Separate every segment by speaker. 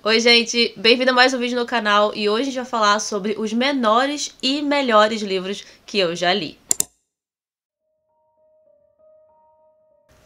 Speaker 1: Oi gente, bem-vindo a mais um vídeo no canal e hoje a gente vai falar sobre os menores e melhores livros que eu já li.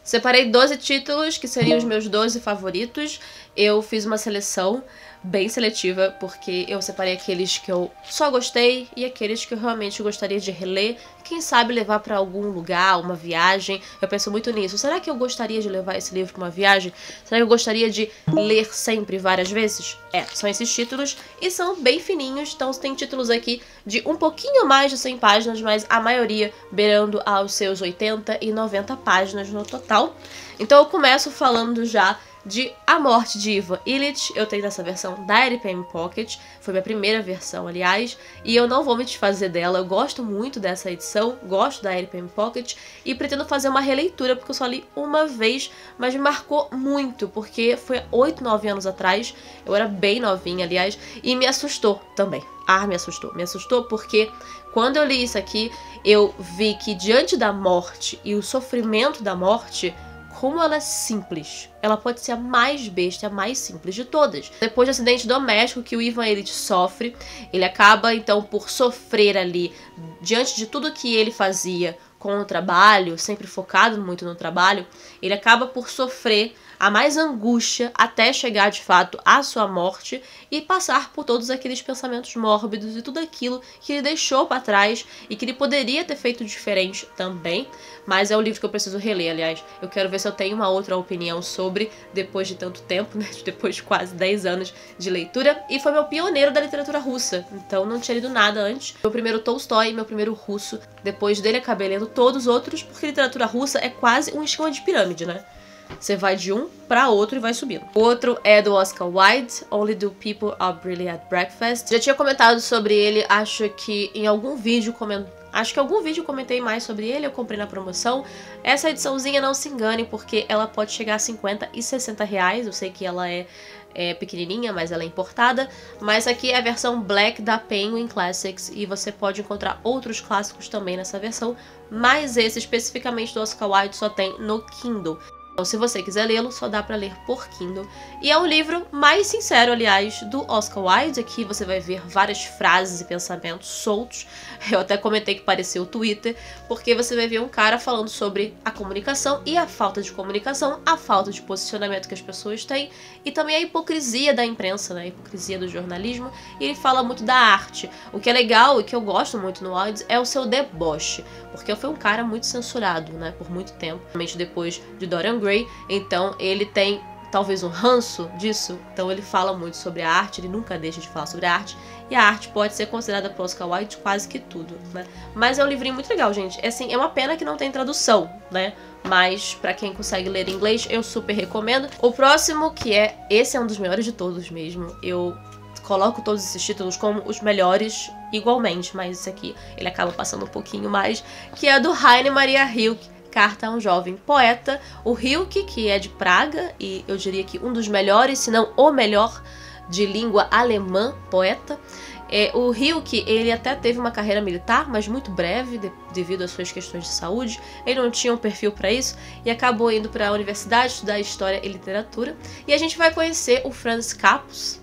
Speaker 1: Separei 12 títulos que seriam os meus 12 favoritos. Eu fiz uma seleção bem seletiva porque eu separei aqueles que eu só gostei e aqueles que eu realmente gostaria de reler. Quem sabe levar para algum lugar, uma viagem. Eu penso muito nisso. Será que eu gostaria de levar esse livro para uma viagem? Será que eu gostaria de ler sempre, várias vezes? São esses títulos e são bem fininhos. Então tem títulos aqui de um pouquinho mais de 100 páginas, mas a maioria beirando aos seus 80 e 90 páginas no total. Então eu começo falando já de A Morte de Ivan Ilitch. Eu tenho essa versão da Diary Pen Pocket, foi minha primeira versão, aliás, e eu não vou me desfazer dela. Eu gosto muito dessa edição, gosto da Diary Pen Pocket e pretendo fazer uma releitura, porque eu só li uma vez, mas me marcou muito, porque foi 8, 9 anos atrás, eu era bem novinha, aliás, e me assustou também. Me assustou porque quando eu li isso aqui, eu vi que diante da morte e o sofrimento da morte, como ela é simples. Ela pode ser a mais besta, a mais simples de todas. Depois do acidente doméstico que o Ivan Ilitch sofre, ele acaba então por sofrer ali, diante de tudo que ele fazia com o trabalho, sempre focado muito no trabalho, ele acaba por sofrer a mais angústia até chegar de fato à sua morte e passar por todos aqueles pensamentos mórbidos e tudo aquilo que ele deixou para trás e que ele poderia ter feito diferente também, mas é o livro que eu preciso reler, aliás. Eu quero ver se eu tenho uma outra opinião sobre, depois de tanto tempo, né, depois de quase 10 anos de leitura, e foi meu pioneiro da literatura russa, então não tinha lido nada antes. Meu primeiro Tolstói, meu primeiro russo, depois dele acabei lendo todos os outros, porque literatura russa é quase um esquema de pirâmide, né? Você vai de um para outro e vai subindo. O outro é do Oscar Wilde, Only the People Are Really at Breakfast. Já tinha comentado sobre ele, acho que em algum vídeo comentei mais sobre ele, eu comprei na promoção. Essa ediçãozinha, não se engane, porque ela pode chegar a 50 e 60 reais. Eu sei que ela é pequenininha, mas ela é importada. Mas aqui é a versão Black da Penguin Classics e você pode encontrar outros clássicos também nessa versão, mas esse especificamente do Oscar Wilde só tem no Kindle. Então, se você quiser lê-lo, só dá pra ler por Kindle. E é um livro mais sincero, aliás, do Oscar Wilde. Aqui você vai ver várias frases e pensamentos soltos. Eu até comentei que pareceu o Twitter, porque você vai ver um cara falando sobre a comunicação e a falta de comunicação, a falta de posicionamento que as pessoas têm e também a hipocrisia da imprensa, né? A hipocrisia do jornalismo. E ele fala muito da arte. O que é legal e que eu gosto muito no Wilde é o seu deboche, porque foi um cara muito censurado, né? Por muito tempo, principalmente depois de Dorian Gray. Então ele tem talvez um ranço disso, então ele fala muito sobre a arte, ele nunca deixa de falar sobre a arte, e a arte pode ser considerada por Oscar Wilde quase que tudo, né? Mas é um livrinho muito legal, gente. Assim, é uma pena que não tem tradução, né? Mas pra quem consegue ler em inglês, eu super recomendo. O próximo, esse é um dos melhores de todos mesmo, eu coloco todos esses títulos como os melhores igualmente, mas esse aqui ele acaba passando um pouquinho mais, que é do Rainer Maria Rilke, Carta a um Jovem Poeta. O Rilke, que é de Praga, e eu diria que um dos melhores, se não o melhor, de língua alemã poeta. O Rilke, ele até teve uma carreira militar, mas muito breve, devido às suas questões de saúde. Ele não tinha um perfil para isso e acabou indo para a universidade estudar História e Literatura. E a gente vai conhecer o Franz Capus,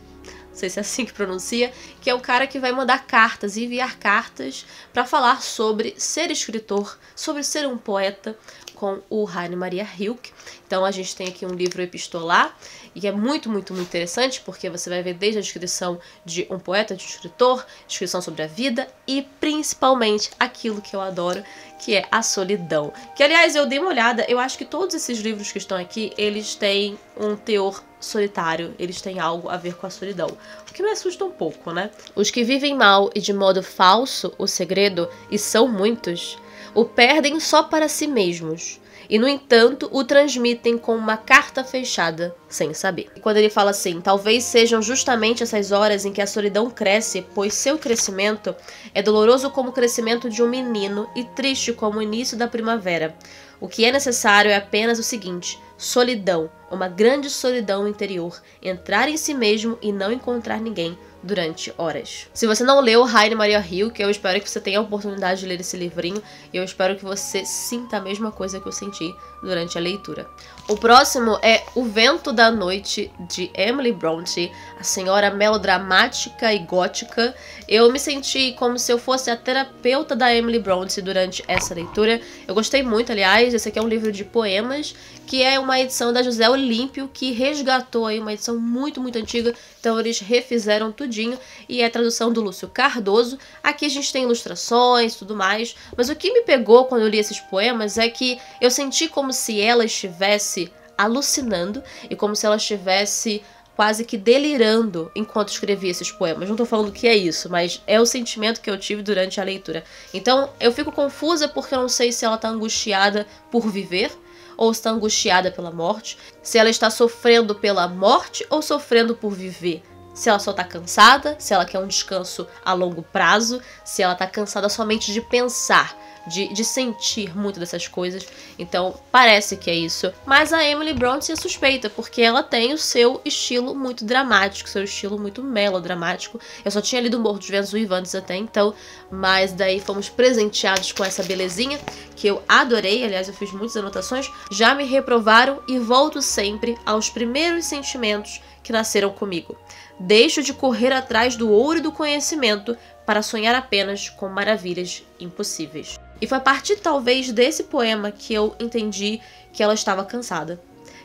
Speaker 1: não sei se é assim que pronuncia, que é um cara que vai mandar cartas e enviar cartas para falar sobre ser escritor, sobre ser um poeta, com o Rainer Maria Rilke. Então a gente tem aqui um livro epistolar, e é muito, muito, muito interessante, porque você vai ver desde a descrição de um poeta, de um escritor, descrição sobre a vida e principalmente aquilo que eu adoro, que é a solidão. Que, aliás, eu dei uma olhada, eu acho que todos esses livros que estão aqui, eles têm um teor solitário, eles têm algo a ver com a solidão, o que me assusta um pouco, né? Os que vivem mal e de modo falso o segredo, e são muitos, o perdem só para si mesmos, e no entanto o transmitem com uma carta fechada, sem saber. E quando ele fala assim, talvez sejam justamente essas horas em que a solidão cresce, pois seu crescimento é doloroso como o crescimento de um menino e triste como o início da primavera. O que é necessário é apenas o seguinte: solidão, uma grande solidão interior, entrar em si mesmo e não encontrar ninguém durante horas. Se você não leu Raine Maria Rio, que eu espero que você tenha a oportunidade de ler esse livrinho, e eu espero que você sinta a mesma coisa que eu senti durante a leitura. O próximo é O Vento da Noite, de Emily Bronte, a senhora melodramática e gótica. Eu me senti como se eu fosse a terapeuta da Emily Bronte durante essa leitura. Eu gostei muito, aliás. Esse aqui é um livro de poemas, que é uma edição da José Olímpio, que resgatou aí uma edição muito, muito antiga. Então eles refizeram tudinho, e é a tradução do Lúcio Cardoso. Aqui a gente tem ilustrações e tudo mais, mas o que me pegou quando eu li esses poemas é que eu senti como se ela estivesse alucinando e como se ela estivesse quase que delirando enquanto escrevia esses poemas. Não tô falando que é isso, mas é o sentimento que eu tive durante a leitura. Então eu fico confusa porque eu não sei se ela tá angustiada por viver ou está angustiada pela morte, se ela está sofrendo pela morte ou sofrendo por viver, se ela só tá cansada, se ela quer um descanso a longo prazo, se ela tá cansada somente de pensar, de sentir muito dessas coisas. Então parece que é isso, mas a Emily Bronte é suspeita, porque ela tem o seu estilo muito dramático, seu estilo muito melodramático. Eu só tinha lido Morro dos Ventos Uivantes até então, mas daí fomos presenteados com essa belezinha, que eu adorei. Aliás, eu fiz muitas anotações. Já me reprovaram e volto sempre aos primeiros sentimentos que nasceram comigo. Deixo de correr atrás do ouro e do conhecimento para sonhar apenas com maravilhas impossíveis. E foi a partir talvez desse poema que eu entendi que ela estava cansada.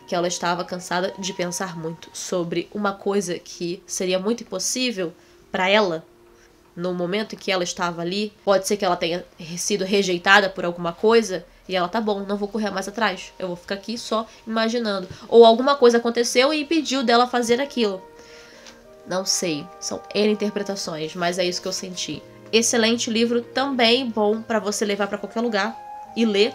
Speaker 1: Que ela estava cansada de pensar muito sobre uma coisa que seria muito impossível para ela no momento em que ela estava ali. Pode ser que ela tenha sido rejeitada por alguma coisa e ela, tá bom, não vou correr mais atrás, eu vou ficar aqui só imaginando. Ou alguma coisa aconteceu e impediu dela fazer aquilo. Não sei, são N interpretações, mas é isso que eu senti. Excelente livro, também bom pra você levar pra qualquer lugar e ler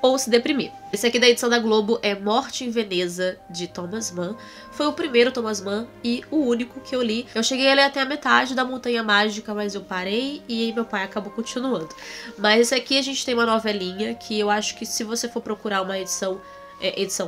Speaker 1: ou se deprimir. Esse aqui da edição da Globo é Morte em Veneza, de Thomas Mann. Foi o primeiro Thomas Mann e o único que eu li. Eu cheguei a ler até a metade da Montanha Mágica, mas eu parei e meu pai acabou continuando. Mas esse aqui a gente tem uma novelinha que eu acho que se você for procurar uma edição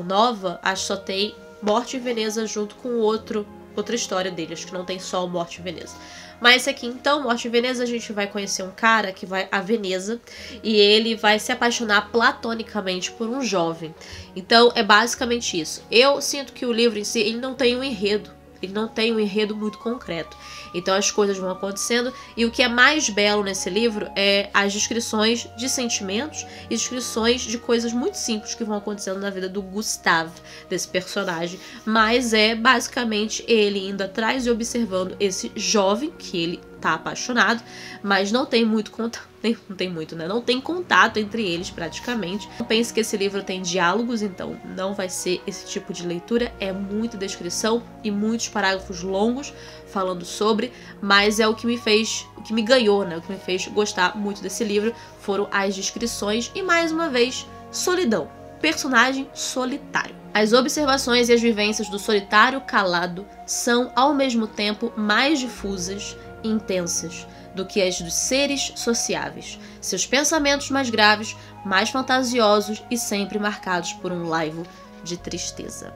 Speaker 1: nova, acho que só tem Morte em Veneza junto com outra história dele. Acho que não tem só o Morte em Veneza. Mas aqui então, Morte em Veneza, a gente vai conhecer um cara que vai a Veneza e ele vai se apaixonar platonicamente por um jovem. Então é basicamente isso. Eu sinto que o livro em si, ele não tem um enredo. Ele não tem um enredo muito concreto. Então as coisas vão acontecendo, e o que é mais belo nesse livro é as descrições de sentimentos e descrições de coisas muito simples que vão acontecendo na vida do Gustave, desse personagem. Mas é basicamente ele indo atrás e observando esse jovem que ele tá apaixonado, mas não tem muito contato. Não tem muito, né? Não tem contato entre eles praticamente. Não pense que esse livro tem diálogos, então não vai ser esse tipo de leitura. É muita descrição e muitos parágrafos longos falando sobre, mas é o que me fez, o que me ganhou, né? O que me fez gostar muito desse livro foram as descrições e, mais uma vez, solidão. Personagem solitário. As observações e as vivências do solitário calado são, ao mesmo tempo, mais difusas e intensas do que as dos seres sociáveis. Seus pensamentos mais graves, mais fantasiosos e sempre marcados por um laivo de tristeza.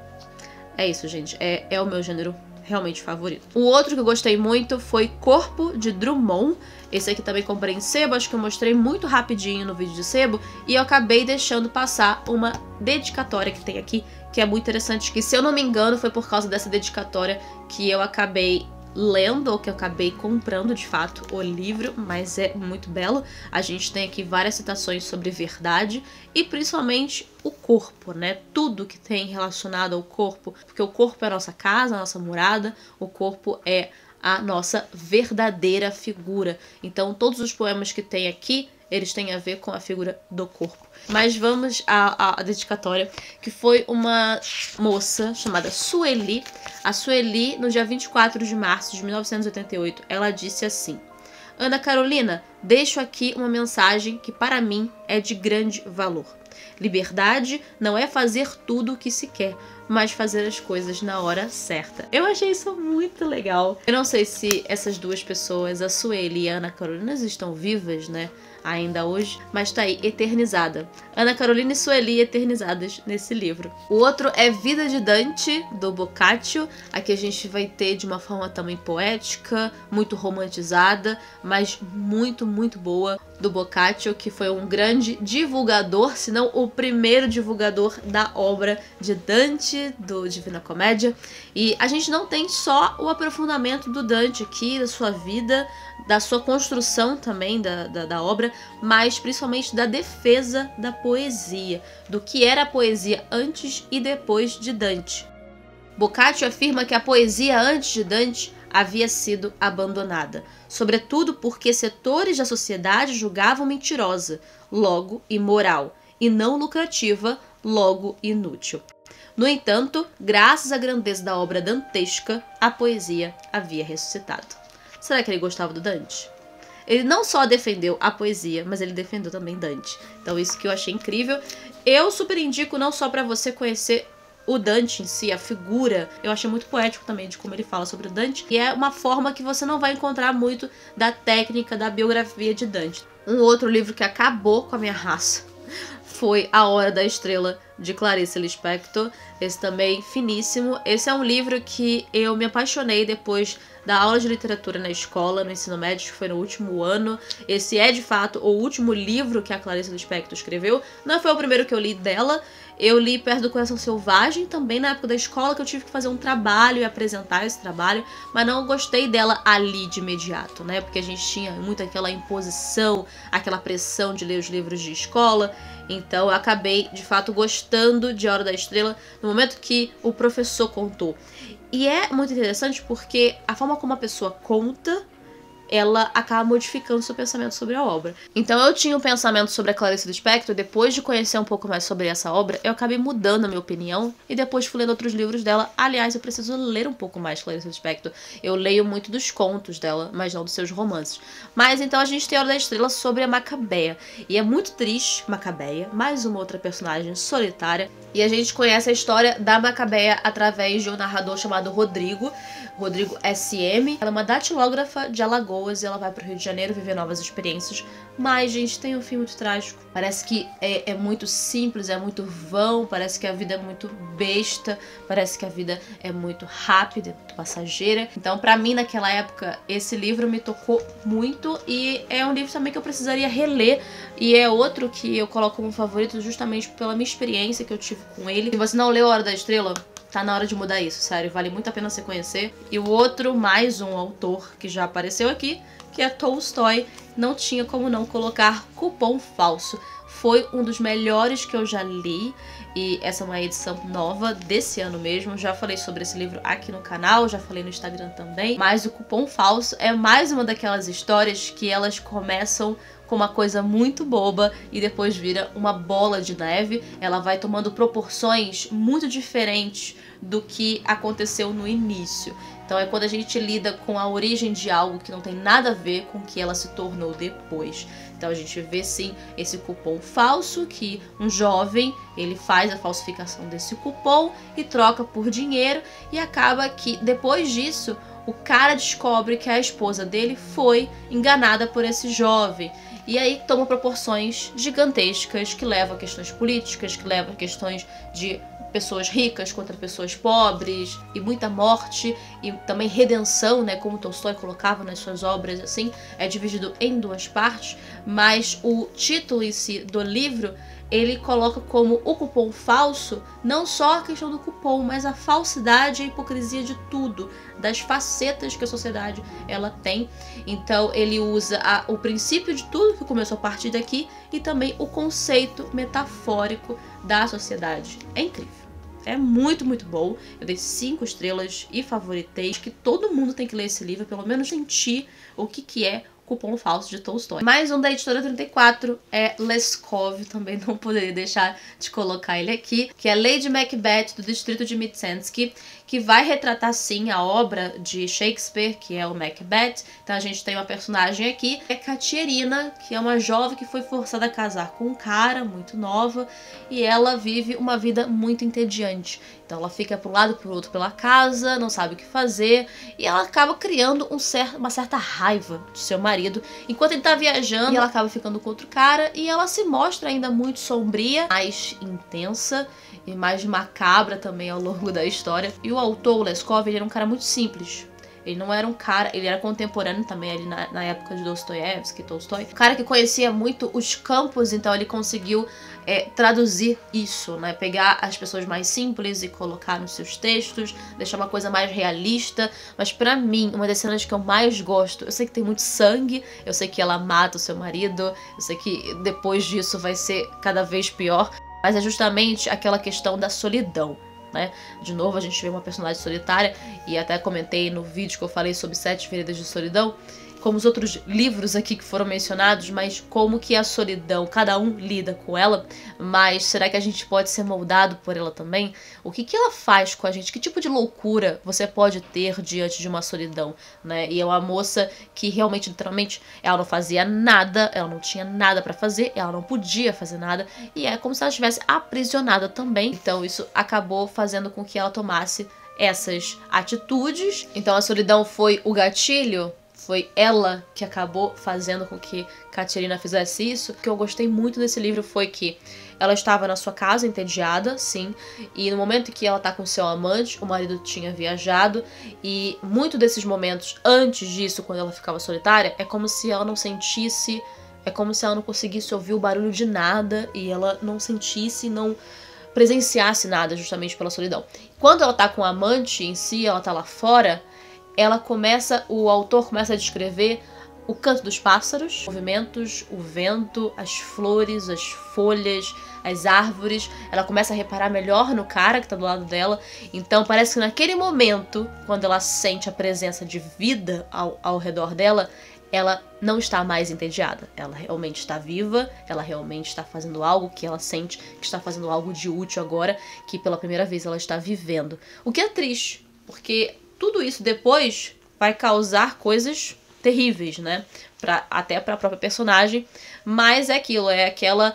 Speaker 1: É isso, gente. É o meu gênero realmente favorito. O outro que eu gostei muito foi Corpo, de Drummond. Esse aqui também comprei em sebo, acho que eu mostrei muito rapidinho no vídeo de sebo, e eu acabei deixando passar uma dedicatória que tem aqui, que é muito interessante, que se eu não me engano foi por causa dessa dedicatória que eu acabei lendo, ou que eu acabei comprando de fato o livro, mas é muito belo. A gente tem aqui várias citações sobre verdade e principalmente o corpo, né? Tudo que tem relacionado ao corpo, porque o corpo é a nossa casa, a nossa morada, o corpo é a nossa verdadeira figura. Então todos os poemas que tem aqui, eles têm a ver com a figura do corpo. Mas vamos à dedicatória, que foi uma moça chamada Sueli. A Sueli, no dia 24 de março de 1988, ela disse assim: Ana Carolina, deixo aqui uma mensagem que para mim é de grande valor. Liberdade não é fazer tudo o que se quer, mas fazer as coisas na hora certa. Eu achei isso muito legal. Eu não sei se essas duas pessoas, a Sueli e a Ana Carolina, estão vivas, né? ainda hoje, mas tá aí, eternizada. Ana Carolina e Sueli eternizadas nesse livro. O outro é Vida de Dante, do Boccaccio. Aqui a gente vai ter de uma forma também poética, muito romantizada, mas muito, muito boa, do Boccaccio, que foi um grande divulgador, se não o primeiro divulgador da obra de Dante, do Divina Comédia. E a gente não tem só o aprofundamento do Dante aqui, da sua vida, da sua construção também da obra, mas principalmente da defesa da poesia, do que era a poesia antes e depois de Dante. Boccaccio afirma que a poesia antes de Dante havia sido abandonada, sobretudo porque setores da sociedade julgavam mentirosa, logo imoral, e não lucrativa, logo inútil. No entanto, graças à grandeza da obra dantesca, a poesia havia ressuscitado. Será que ele gostava do Dante? Ele não só defendeu a poesia, mas ele defendeu também Dante. Então isso que eu achei incrível. Eu super indico não só para você conhecer o Dante em si, a figura, eu achei muito poético também de como ele fala sobre o Dante. E é uma forma que você não vai encontrar muito da técnica, da biografia de Dante. Um outro livro que acabou com a minha raça foi A Hora da Estrela, de Clarice Lispector. Esse também finíssimo. Esse é um livro que eu me apaixonei depois da aula de literatura na escola, no ensino médio, que foi no último ano. Esse é, de fato, o último livro que a Clarice Lispector escreveu. Não foi o primeiro que eu li dela. Eu li Perto do Coração Selvagem, também na época da escola, que eu tive que fazer um trabalho e apresentar esse trabalho, mas não gostei dela ali de imediato, né? Porque a gente tinha muito aquela imposição, aquela pressão de ler os livros de escola. Então eu acabei, de fato, gostando de A Hora da Estrela no momento que o professor contou. E é muito interessante porque a forma como a pessoa conta, ela acaba modificando seu pensamento sobre a obra. Então eu tinha um pensamento sobre a Clarice Lispector, depois de conhecer um pouco mais sobre essa obra, eu acabei mudando a minha opinião, e depois fui lendo outros livros dela. Aliás, eu preciso ler um pouco mais Clarice Lispector. Eu leio muito dos contos dela, mas não dos seus romances. Mas então a gente tem A Hora da Estrela sobre a Macabeia. E é muito triste, Macabeia, mais uma outra personagem solitária. E a gente conhece a história da Macabeia através de um narrador chamado Rodrigo SM. Ela é uma datilógrafa de Alagoas e ela vai pro Rio de Janeiro viver novas experiências. Mas, gente, tem um fim muito trágico. Parece que é muito simples, é muito vão, parece que a vida é muito besta, parece que a vida é muito rápida, é muito passageira. Então, pra mim, naquela época, esse livro me tocou muito e é um livro também que eu precisaria reler. E é outro que eu coloco como favorito justamente pela minha experiência que eu tive com ele. Se você não leu A Hora da Estrela, tá na hora de mudar isso, sério, vale muito a pena você conhecer. E o outro, mais um autor que já apareceu aqui, que é Tolstói, não tinha como não colocar Cupom Falso. Foi um dos melhores que eu já li, e essa é uma edição nova desse ano mesmo. Já falei sobre esse livro aqui no canal, já falei no Instagram também. Mas o Cupom Falso é mais uma daquelas histórias que elas começam com uma coisa muito boba e depois vira uma bola de neve. Ela vai tomando proporções muito diferentes do que aconteceu no início. Então é quando a gente lida com a origem de algo que não tem nada a ver com o que ela se tornou depois. Então a gente vê sim esse cupom falso, que um jovem, ele faz a falsificação desse cupom e troca por dinheiro, e acaba que depois disso o cara descobre que a esposa dele foi enganada por esse jovem. E aí toma proporções gigantescas, que levam a questões políticas, que levam a questões de pessoas ricas contra pessoas pobres, e muita morte, e também redenção, né, como Tolstói colocava nas suas obras, assim, é dividido em duas partes, mas o título em si do livro, ele coloca como o cupom falso, não só a questão do cupom, mas a falsidade e a hipocrisia de tudo, das facetas que a sociedade ela tem. Então ele usa o princípio de tudo que começou a partir daqui e também o conceito metafórico da sociedade. É incrível. É muito, muito bom. Eu dei 5 estrelas e favoritei. Acho que todo mundo tem que ler esse livro, pelo menos sentir o que é Cupom Falso de Tolstói. Mais um da editora 34 é Leskov, também não poderia deixar de colocar ele aqui, que é Lady Macbeth, do distrito de Mtsensk, que vai retratar sim a obra de Shakespeare, que é o Macbeth. Então a gente tem uma personagem aqui, que é Catiarina, que é uma jovem que foi forçada a casar com um cara, muito nova, e ela vive uma vida muito entediante. Então ela fica para um lado e para o outro pela casa, não sabe o que fazer, e ela acaba criando uma certa raiva do seu marido, enquanto ele tá viajando, e ela acaba ficando com outro cara, e ela se mostra ainda muito sombria, mais intensa e mais macabra também ao longo da história. E o autor, o Leskov, ele era um cara muito simples. Ele não era um cara, ele era contemporâneo também ali na época de Dostoiévski, Tolstói. Um cara que conhecia muito os campos, então ele conseguiu traduzir isso, né? Pegar as pessoas mais simples e colocar nos seus textos, deixar uma coisa mais realista. Mas pra mim, uma das cenas que eu mais gosto, eu sei que tem muito sangue, eu sei que ela mata o seu marido, eu sei que depois disso vai ser cada vez pior, mas é justamente aquela questão da solidão. Né? De novo, a gente vê uma personagem solitária, e até comentei no vídeo que eu falei sobre 7 Veredas de Solidão, como os outros livros aqui que foram mencionados, mas como que a solidão, cada um lida com ela, mas será que a gente pode ser moldado por ela também? O que que ela faz com a gente? Que tipo de loucura você pode ter diante de uma solidão, né? E é uma moça que realmente, literalmente, ela não fazia nada, ela não tinha nada pra fazer, ela não podia fazer nada, e é como se ela estivesse aprisionada também. Então isso acabou fazendo com que ela tomasse essas atitudes. Então a solidão foi o gatilho. Foi ela que acabou fazendo com que Catiarina fizesse isso. O que eu gostei muito desse livro foi que ela estava na sua casa, entediada, sim, e no momento que ela tá com seu amante, o marido tinha viajado, e muito desses momentos antes disso, quando ela ficava solitária, é como se ela não sentisse, é como se ela não conseguisse ouvir o barulho de nada, e ela não sentisse, não presenciasse nada, justamente pela solidão. Quando ela tá com o amante em si, ela tá lá fora, o autor começa a descrever o canto dos pássaros, os movimentos, o vento, as flores, as folhas, as árvores. Ela começa a reparar melhor no cara que tá do lado dela. Então parece que naquele momento, quando ela sente a presença de vida ao redor dela, ela não está mais entediada. Ela realmente está viva, ela realmente está fazendo algo que ela sente que está fazendo algo de útil agora, que pela primeira vez ela está vivendo. O que é triste, porque tudo isso depois vai causar coisas terríveis, né? Até para a própria personagem. Mas é aquilo, é aquela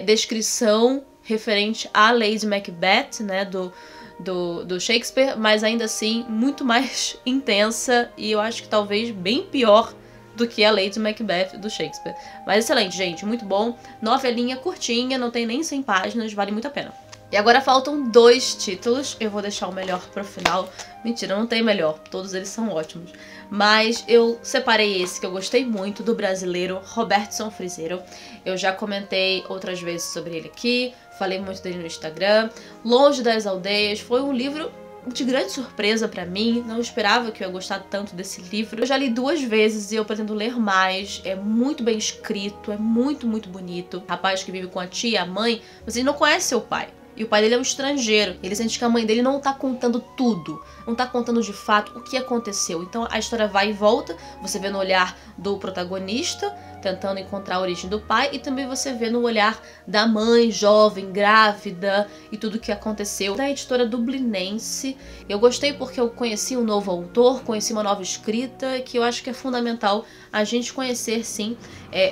Speaker 1: descrição referente à Lady Macbeth, né? Do Shakespeare, mas ainda assim muito mais intensa, e eu acho que talvez bem pior do que a Lady Macbeth do Shakespeare. Mas excelente, gente, muito bom. Novelinha curtinha, não tem nem 100 páginas, vale muito a pena. E agora faltam 2 títulos, eu vou deixar o melhor pro final. Mentira, não tem melhor, todos eles são ótimos. Mas eu separei esse que eu gostei muito, do brasileiro Robertson Frizeiro. Eu já comentei outras vezes sobre ele aqui, falei muito dele no Instagram. Longe das Aldeias foi um livro de grande surpresa pra mim, não esperava que eu ia gostar tanto desse livro. Eu já li 2 vezes e eu pretendo ler mais, é muito bem escrito, é muito, muito bonito. O rapaz que vive com a tia, a mãe, mas ele não conhece seu pai. E o pai dele é um estrangeiro. Ele sente que a mãe dele não tá contando tudo. Não tá contando de fato o que aconteceu. Então a história vai e volta. Você vê no olhar do protagonista, tentando encontrar a origem do pai. E também você vê no olhar da mãe, jovem, grávida. E tudo o que aconteceu. Da editora dublinense. Eu gostei porque eu conheci um novo autor. Conheci uma nova escrita. Que eu acho que é fundamental a gente conhecer, sim,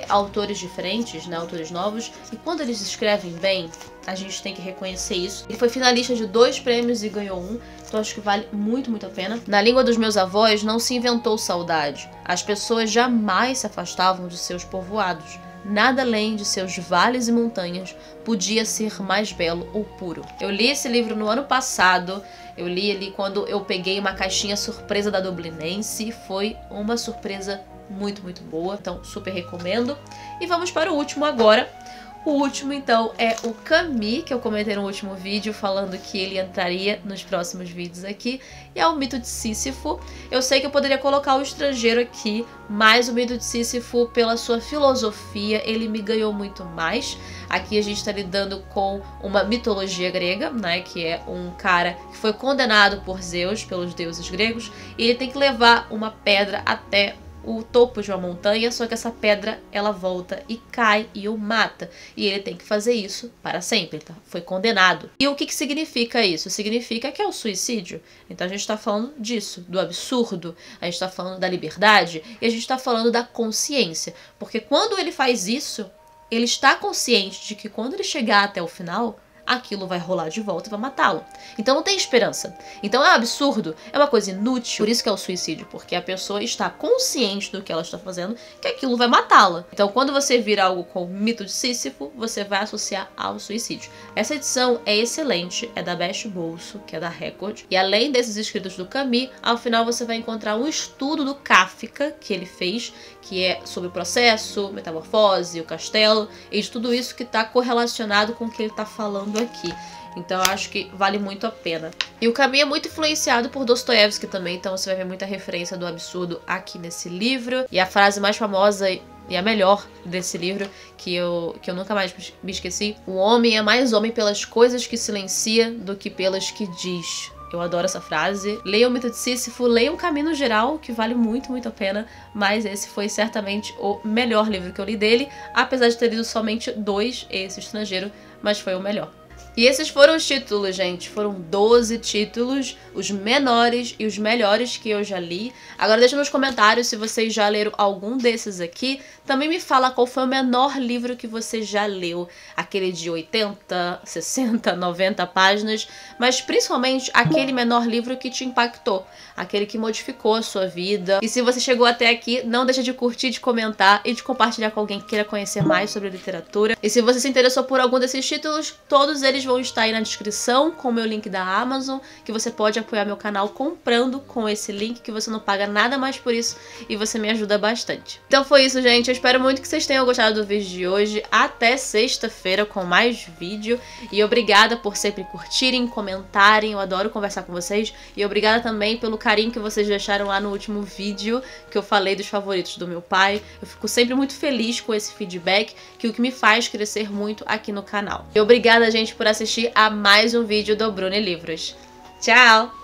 Speaker 1: autores diferentes, né, autores novos. E quando eles escrevem bem, a gente tem que reconhecer isso. Ele foi finalista de 2 prêmios e ganhou 1, então acho que vale muito, muito a pena. Na língua dos meus avós, não se inventou saudade. As pessoas jamais se afastavam de seus povoados. Nada além de seus vales e montanhas podia ser mais belo ou puro. Eu li esse livro no ano passado. Eu li ele quando eu peguei uma caixinha surpresa da Dublinense. Foi uma surpresa muito, muito boa. Então, super recomendo. E vamos para o último agora. O último, então, é o Camus, que eu comentei no último vídeo, falando que ele entraria nos próximos vídeos aqui. E é o Mito de Sísifo. Eu sei que eu poderia colocar o Estrangeiro aqui, mas o Mito de Sísifo, pela sua filosofia, ele me ganhou muito mais. Aqui a gente está lidando com uma mitologia grega, né, que é um cara que foi condenado por Zeus, pelos deuses gregos, e ele tem que levar uma pedra até o topo de uma montanha, só que essa pedra ela volta e cai e o mata. E ele tem que fazer isso para sempre, tá? Foi condenado. E o que significa isso? Significa que é o suicídio. Então a gente está falando disso, do absurdo, a gente está falando da liberdade e a gente está falando da consciência. Porque quando ele faz isso, ele está consciente de que quando ele chegar até o final, aquilo vai rolar de volta e vai matá-lo. Então não tem esperança. Então é um absurdo, é uma coisa inútil. Por isso que é o suicídio, porque a pessoa está consciente do que ela está fazendo, que aquilo vai matá-la. Então quando você vira algo com o mito de Sísifo, você vai associar ao suicídio. Essa edição é excelente, é da Best Bolso, que é da Record. E além desses escritos do Camus, ao final você vai encontrar um estudo do Kafka que ele fez, que é sobre o processo, metamorfose, o castelo, e de tudo isso que está correlacionado com o que ele está falando aqui. Então eu acho que vale muito a pena. E o Camus é muito influenciado por Dostoiévski também, então você vai ver muita referência do absurdo aqui nesse livro. E a frase mais famosa e a melhor desse livro, que eu nunca mais me esqueci: o homem é mais homem pelas coisas que silencia do que pelas que diz. Eu adoro essa frase. Leiam o Mito de Sísifo, leiam o Camus no geral, que vale muito, muito a pena. Mas esse foi certamente o melhor livro que eu li dele, apesar de ter lido somente 2, esse estrangeiro, mas foi o melhor. E esses foram os títulos, gente. Foram 12 títulos, os menores e os melhores que eu já li. Agora deixa nos comentários se vocês já leram algum desses aqui. Também me fala qual foi o menor livro que você já leu. Aquele de 80, 60, 90 páginas. Mas principalmente aquele menor livro que te impactou. Aquele que modificou a sua vida. E se você chegou até aqui, não deixa de curtir, de comentar e de compartilhar com alguém que queira conhecer mais sobre literatura. E se você se interessou por algum desses títulos, todos eles vão estar aí na descrição com o meu link da Amazon, que você pode apoiar meu canal comprando com esse link, que você não paga nada mais por isso e você me ajuda bastante. Então foi isso, gente. Eu espero muito que vocês tenham gostado do vídeo de hoje. Até sexta-feira com mais vídeo. E obrigada por sempre curtirem, comentarem. Eu adoro conversar com vocês. E obrigada também pelo carinho que vocês deixaram lá no último vídeo que eu falei dos favoritos do meu pai. Eu fico sempre muito feliz com esse feedback, que é o que me faz crescer muito aqui no canal. E obrigada, gente, por assistir a mais um vídeo do Bruni Livros. Tchau!